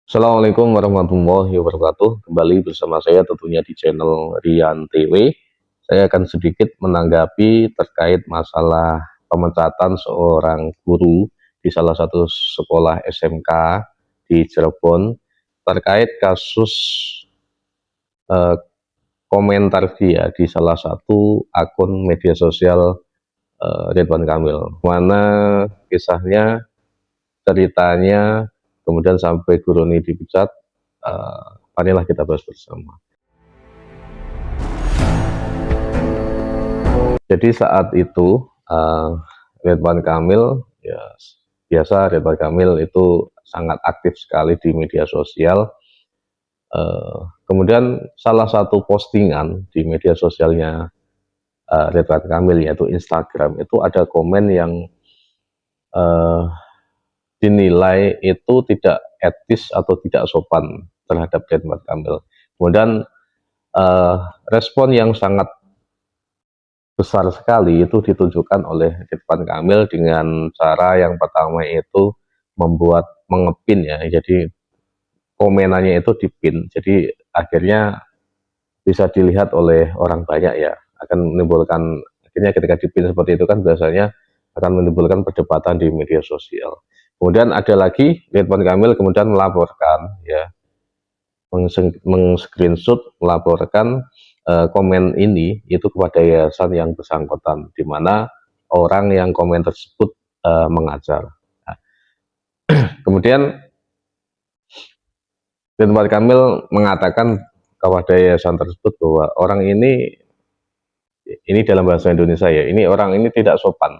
Assalamualaikum warahmatullahi wabarakatuh. Kembali bersama saya tentunya di channel Rian TV. Saya akan sedikit menanggapi terkait masalah pemecatan seorang guru di salah satu sekolah SMK di Cirebon terkait kasus eh, komentar dia di salah satu akun media sosial Ridwan Kamil. Mana kisahnya, ceritanya, kemudian sampai guru ini dipecat. Marilah kita bahas bersama. Jadi saat itu Ridwan Kamil, ya biasa Ridwan Kamil itu sangat aktif sekali di media sosial. Kemudian salah satu postingan di media sosialnya Ridwan Kamil, yaitu Instagram, itu ada komen yang uh, dinilai itu tidak etis atau tidak sopan terhadap Ridwan Kamil. Kemudian uh, respon yang sangat besar sekali itu ditunjukkan oleh Ridwan Kamil dengan cara yang pertama itu membuat mengepin ya, jadi komenannya itu dipin, jadi akhirnya bisa dilihat oleh orang banyak ya, akan menimbulkan, akhirnya ketika dipin seperti itu kan biasanya akan menimbulkan perdebatan di media sosial. Kemudian ada lagi Ridwan Kamil kemudian melaporkan ya, meng-screenshot melaporkan komen ini itu kepada yayasan yang bersangkutan, di mana orang yang komen tersebut mengajar. Nah, kemudian Ridwan Kamil mengatakan kepada yayasan tersebut bahwa orang ini dalam bahasa Indonesia ya, ini orang ini tidak sopan,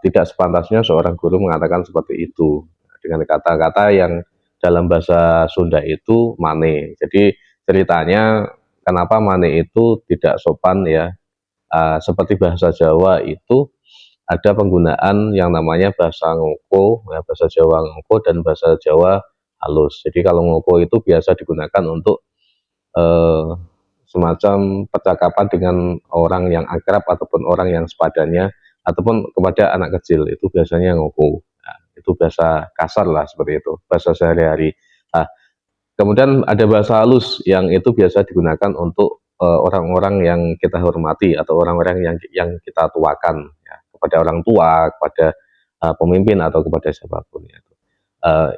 tidak sepantasnya seorang guru mengatakan seperti itu dengan kata-kata yang dalam bahasa Sunda itu mane. Jadi ceritanya kenapa mane itu tidak sopan ya, seperti bahasa Jawa itu ada penggunaan yang namanya bahasa ngoko ya, bahasa Jawa ngoko dan bahasa Jawa halus. Jadi kalau ngoko itu biasa digunakan untuk eh, semacam percakapan dengan orang yang akrab ataupun orang yang sepadannya, ataupun kepada anak kecil, itu biasanya ngoko. Nah, itu bahasa kasar lah seperti itu, bahasa sehari-hari. Nah, kemudian ada bahasa halus yang itu biasa digunakan untuk orang-orang yang kita hormati atau orang-orang yang kita tuakan ya, kepada orang tua, kepada pemimpin atau kepada siapapun ya.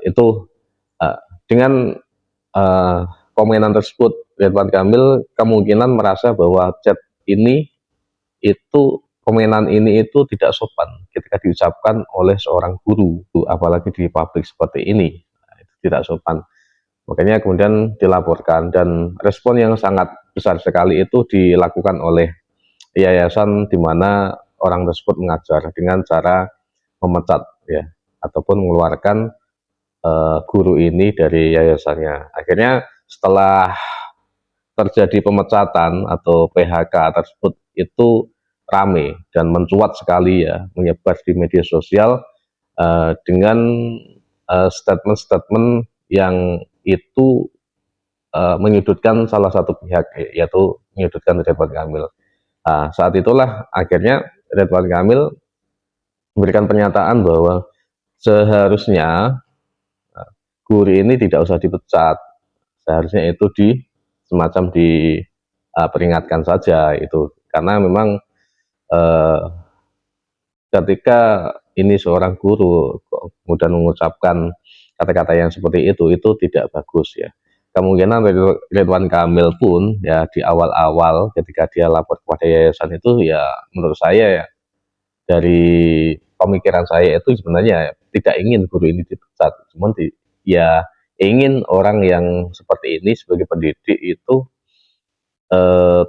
Itu uh, dengan uh, komenan tersebut Ridwan Kamil kemungkinan merasa bahwa chat ini itu komenan ini itu tidak sopan ketika diucapkan oleh seorang guru, apalagi di publik seperti ini. Nah, itu tidak sopan. Makanya kemudian dilaporkan, dan respon yang sangat besar sekali itu dilakukan oleh yayasan di mana orang tersebut mengajar dengan cara memecat ya, ataupun mengeluarkan guru ini dari yayasannya. Akhirnya setelah terjadi pemecatan atau PHK tersebut itu rame dan mencuat sekali ya, menyebar di media sosial dengan statement-statement yang itu menyudutkan salah satu pihak, yaitu menyudutkan Ridwan Kamil. Nah, saat itulah akhirnya Ridwan Kamil memberikan pernyataan bahwa seharusnya guru ini tidak usah dipecat, seharusnya itu semacam diperingatkan saja itu, karena memang uh, ketika ini seorang guru kemudian mengucapkan kata-kata yang seperti itu tidak bagus ya. Kemungkinan Ridwan Kamil pun ya di awal-awal ketika dia lapor kepada yayasan itu ya, menurut saya ya, dari pemikiran saya itu sebenarnya tidak ingin guru ini dipecat, cuman ya ingin orang yang seperti ini sebagai pendidik itu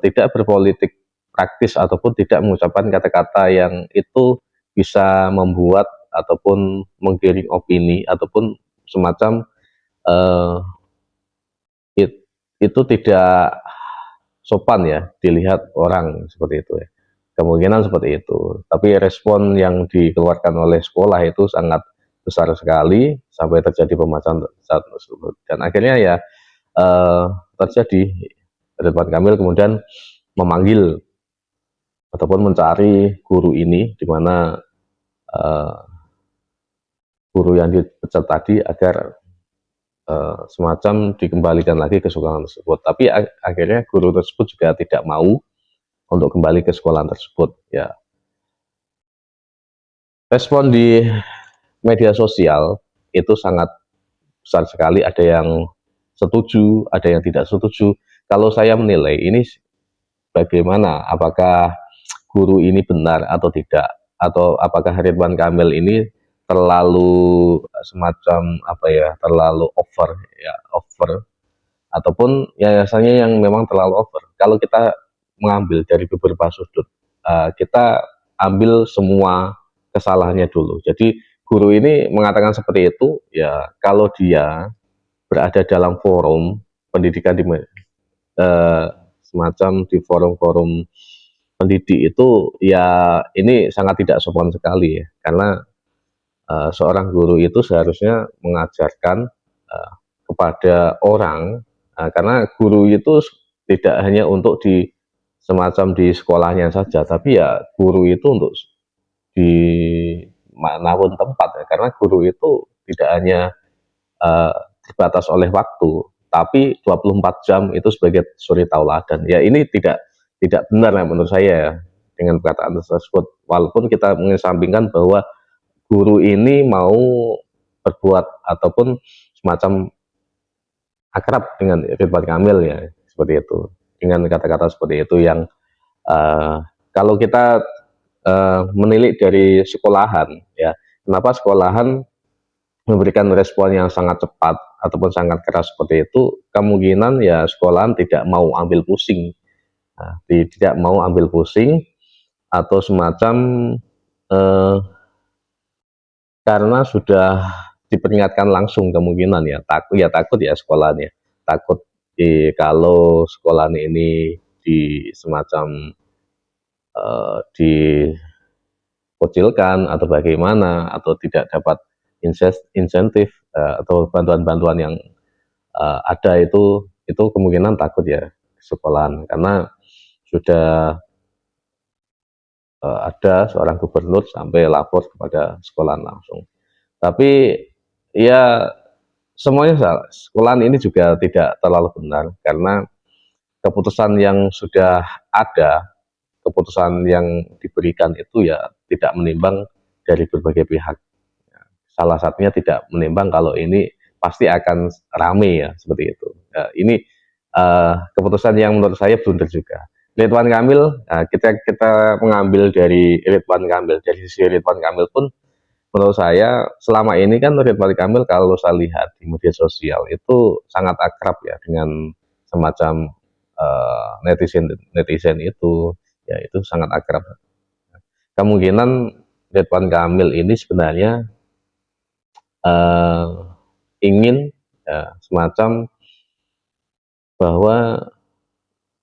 tidak berpolitik praktis ataupun tidak mengucapkan kata-kata yang itu bisa membuat ataupun menggiring opini ataupun semacam eh, it, itu tidak sopan ya dilihat orang seperti itu ya. Kemungkinan seperti itu. Tapi respon yang dikeluarkan oleh sekolah itu sangat besar sekali sampai terjadi pemecatan saat tersebut. Dan akhirnya ya eh, terjadi Ridwan Kamil kemudian memanggil ataupun mencari guru ini, di mana uh, guru yang dipecat tadi, agar semacam dikembalikan lagi ke sekolah tersebut. Tapi akhirnya guru tersebut juga tidak mau untuk kembali ke sekolah tersebut. Ya, respon di media sosial itu sangat besar sekali. Ada yang setuju, ada yang tidak setuju. Kalau saya menilai ini bagaimana? Apakah guru ini benar atau tidak? Atau apakah Ridwan Kamil ini terlalu semacam apa ya, terlalu over ya, over, ataupun yayasannya yang memang terlalu over. Kalau kita mengambil dari beberapa sudut, kita ambil semua kesalahannya dulu. Jadi guru ini mengatakan seperti itu, ya kalau dia berada dalam forum pendidikan di semacam di forum-forum pendidik itu, ya ini sangat tidak sopan sekali ya, karena seorang guru itu seharusnya mengajarkan kepada orang, karena guru itu tidak hanya untuk di semacam di sekolahnya saja, tapi ya guru itu untuk di manapun tempat ya, karena guru itu tidak hanya uh, terbatas oleh waktu, tapi 24 jam itu sebagai suri tauladan. Ya ini tidak benar ya menurut saya ya, dengan perkataan tersebut. Walaupun kita mengesampingkan bahwa guru ini mau berbuat ataupun semacam akrab dengan Ridwan Kamil ya, seperti itu. Dengan kata-kata seperti itu yang kalau kita menilik dari sekolahan ya, kenapa sekolahan memberikan respon yang sangat cepat ataupun sangat keras seperti itu, kemungkinan ya sekolahan tidak mau ambil pusing, tidak mau ambil pusing, atau semacam eh, karena sudah diperingatkan langsung, kemungkinan ya takut ya sekolahnya, takut kalau sekolah ini di semacam dikucilkan atau bagaimana, atau tidak dapat insentif atau bantuan-bantuan yang ada, itu kemungkinan takut ya sekolahan, karena sudah ada seorang gubernur sampai lapor kepada sekolahan langsung. Tapi ya semuanya salah. Sekolahan ini juga tidak terlalu benar, karena keputusan yang sudah ada, keputusan yang diberikan itu ya tidak menimbang dari berbagai pihak. Salah satunya tidak menimbang kalau ini pasti akan rame ya, seperti itu. Ini keputusan yang menurut saya blunder juga. Ridwan Kamil, kita mengambil dari Ridwan Kamil, dari sisi Ridwan Kamil pun menurut saya selama ini kan Ridwan Kamil kalau saya lihat di media sosial itu sangat akrab ya dengan semacam netizen netizen itu, ya itu sangat akrab. Kemungkinan Ridwan Kamil ini sebenarnya ingin ya, semacam bahwa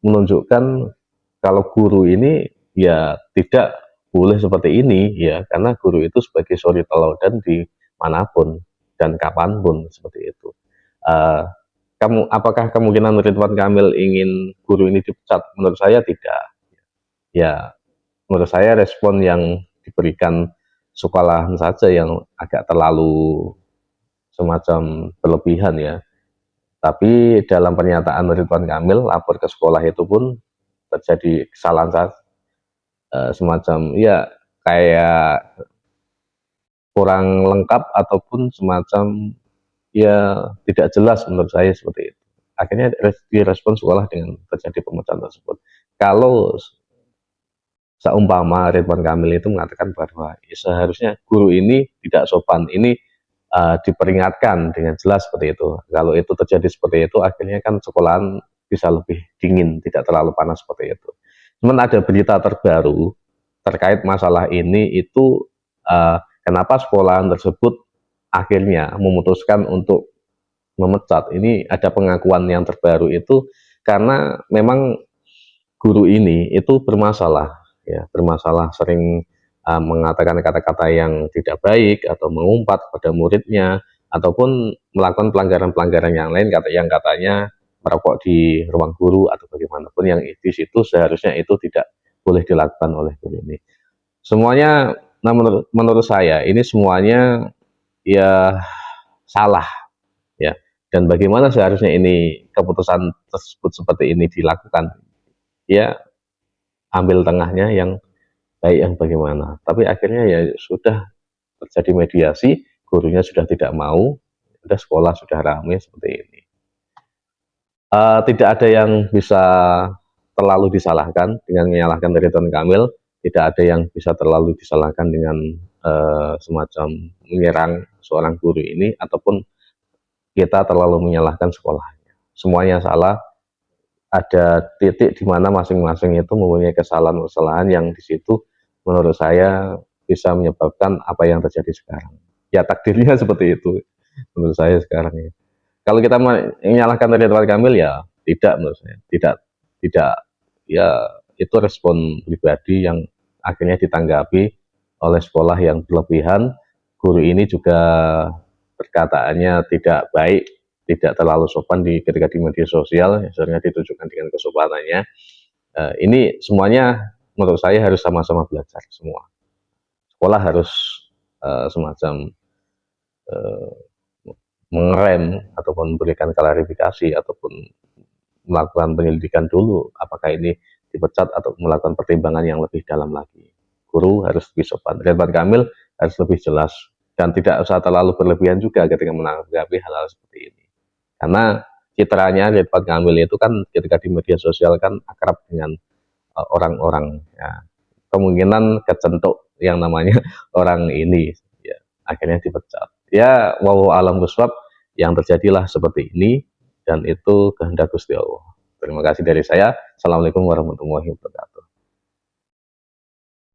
menunjukkan kalau guru ini ya tidak boleh seperti ini ya, karena guru itu sebagai suri teladan di manapun dan kapanpun, seperti itu. Apakah kemungkinan Ridwan Kamil ingin guru ini dipecat? Menurut saya tidak. Ya, menurut saya respon yang diberikan sekolahan saja yang agak terlalu semacam berlebihan ya. Tapi dalam pernyataan Ridwan Kamil lapor ke sekolah itu pun terjadi kesalahan semacam ya kayak kurang lengkap ataupun semacam ya tidak jelas, menurut saya seperti itu. Akhirnya direspon sekolah dengan terjadi pemecahan tersebut. Kalau seumpama Ridwan Kamil itu mengatakan bahwa ya, seharusnya guru ini tidak sopan, ini diperingatkan dengan jelas seperti itu. Kalau itu terjadi seperti itu, akhirnya kan sekolahan bisa lebih dingin, tidak terlalu panas seperti itu. Cuman ada berita terbaru terkait masalah ini itu, kenapa sekolahan tersebut akhirnya memutuskan untuk memecat. Ini ada pengakuan yang terbaru itu karena memang guru ini itu bermasalah ya, bermasalah sering mengatakan kata-kata yang tidak baik atau mengumpat kepada muridnya, ataupun melakukan pelanggaran-pelanggaran yang lain, yang katanya merokok di ruang guru atau bagaimanapun, yang di situ seharusnya itu tidak boleh dilakukan oleh guru ini. Semuanya, nah menurut saya ini semuanya ya salah ya, Dan bagaimana seharusnya ini keputusan tersebut seperti ini dilakukan? Ya, ambil tengahnya yang baik yang bagaimana. Tapi akhirnya ya sudah terjadi mediasi, gurunya sudah tidak mau, sudah sekolah sudah ramai seperti ini. Tidak ada yang bisa terlalu disalahkan dengan menyalahkan Ridwan Kamil, tidak ada yang bisa terlalu disalahkan dengan semacam menyerang seorang guru ini, ataupun kita terlalu menyalahkan sekolahnya. Semuanya salah, ada titik di mana masing-masing itu mempunyai kesalahan-kesalahan yang di situ menurut saya bisa menyebabkan apa yang terjadi sekarang. Ya takdirnya seperti itu menurut saya sekarang ya. Kalau kita menyalahkan Ridwan Kamil ya tidak, menurut saya tidak ya, itu respon pribadi yang akhirnya ditanggapi oleh sekolah yang berlebihan. Guru ini juga perkataannya tidak baik, tidak terlalu sopan ketika di media sosial, sebenarnya ditujukan dengan kesopanannya. Ini semuanya menurut saya harus sama-sama belajar semua. Sekolah harus semacam mengerem ataupun memberikan klarifikasi ataupun melakukan penyelidikan dulu apakah ini dipecat atau melakukan pertimbangan yang lebih dalam lagi. Guru harus lebih sopan, Ridwan Kamil harus lebih jelas, dan tidak usah terlalu berlebihan juga ketika menanggapi hal-hal seperti ini. Karena citranya Ridwan Kamil itu kan ketika di media sosial kan akrab dengan orang-orang, ya. Kemungkinan kecentuk yang namanya orang ini, ya, akhirnya dipecat. Ya, wallahu alam bishawab, yang terjadilah seperti ini, dan itu kehendak Gusti Allah. Terima kasih dari saya. Assalamualaikum warahmatullahi wabarakatuh.